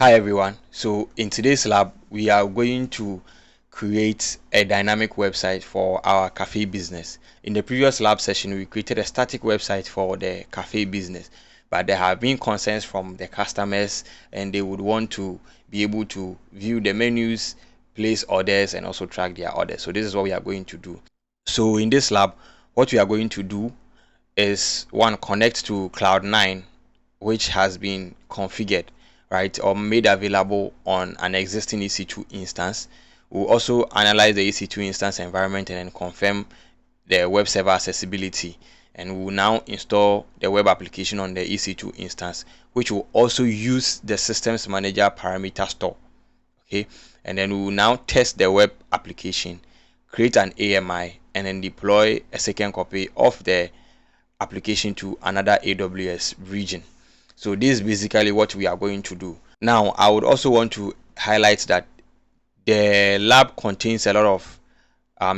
Hi everyone. So in today's lab, we are going to create a dynamic website for our cafe business. In the previous lab session, we created a static website for the cafe business, but there have been concerns from the customers and they would want to be able to view the menus, place orders, and also track their orders. So this is what we are going to do. So in this lab, what we are going to do is one, connect to Cloud9, which has been configured, right, or made available on an existing EC2 instance. We'll also analyze the EC2 instance environment and then confirm the web server accessibility, and we'll now install the web application on the EC2 instance, which will also use the systems manager parameter store. Okay, and then we will now test the web application, create an AMI, and then deploy a second copy of the application to another AWS region. So this is basically what we are going to do. Now, I would also want to highlight that the lab contains a lot of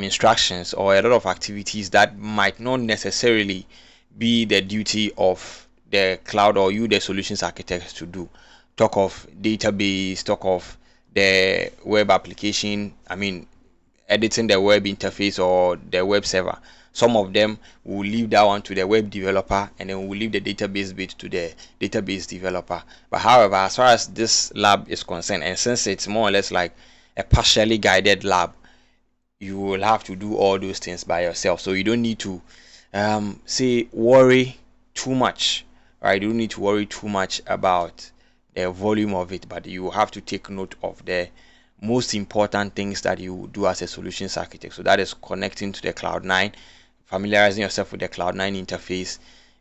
instructions or a lot of activities that might not necessarily be the duty of the cloud or you, the solutions architects, to do. Talk of database, talk of the web application, editing the web interface or the web server. Some of them will leave that one to the web developer, and then we'll leave the database bit to the database developer. But however, as far as this lab is concerned, and since it's more or less like a partially guided lab, you will have to do all those things by yourself. So you don't need to say worry too much, right? You don't need to worry too much about the volume of it, but you have to take note of the most important things that you do as a solutions architect. So that is connecting to the Cloud9, familiarizing yourself with the Cloud9 interface,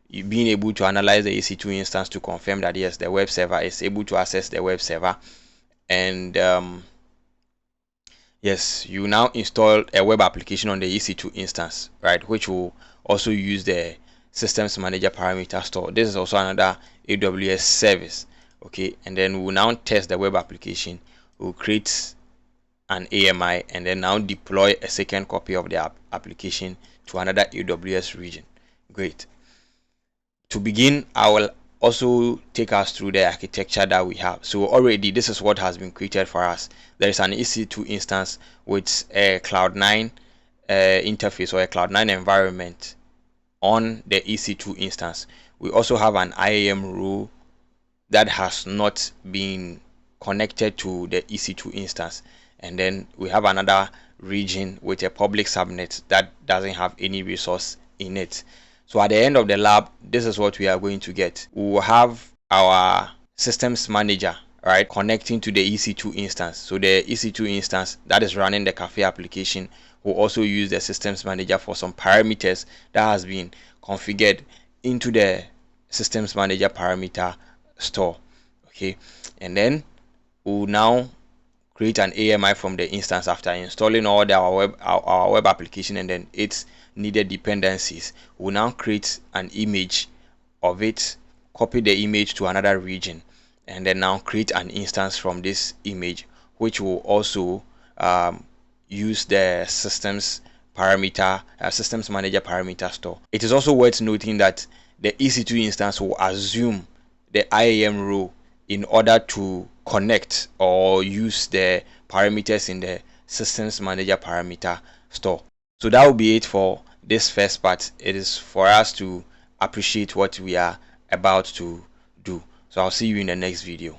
you being able to analyze the EC2 instance to confirm that yes, the web server is able to access the web server, and yes, you now install a web application on the EC2 instance, right, which will also use the systems manager parameter store. This is also another AWS service. Okay, and then we'll now test the web application. We'll create an AMI and then now deploy a second copy of the application to another AWS region. Great. To begin, I will also take us through the architecture that we have. So already this is what has been created for us. There is an EC2 instance with a Cloud9 interface or a Cloud9 environment on the EC2 instance. We also have an IAM role that has not been connected to the EC2 instance, and then we have another region with a public subnet that doesn't have any resource in it. So at the end of the lab, this is what we are going to get. We will have our systems manager, right, connecting to the EC2 instance. So the EC2 instance that is running the cafe application will also use the systems manager for some parameters that has been configured into the systems manager parameter store. Okay, and then we'll now create an AMI from the instance after installing all our web application and then its needed dependencies. We'll now create an image of it, copy the image to another region, and then now create an instance from this image, which will also use the systems manager parameter store. It is also worth noting that the EC2 instance will assume the IAM role in order to connect or use the parameters in the systems manager parameter store. So that will be it for this first part. It is for us to appreciate what we are about to do. So I'll see you in the next video.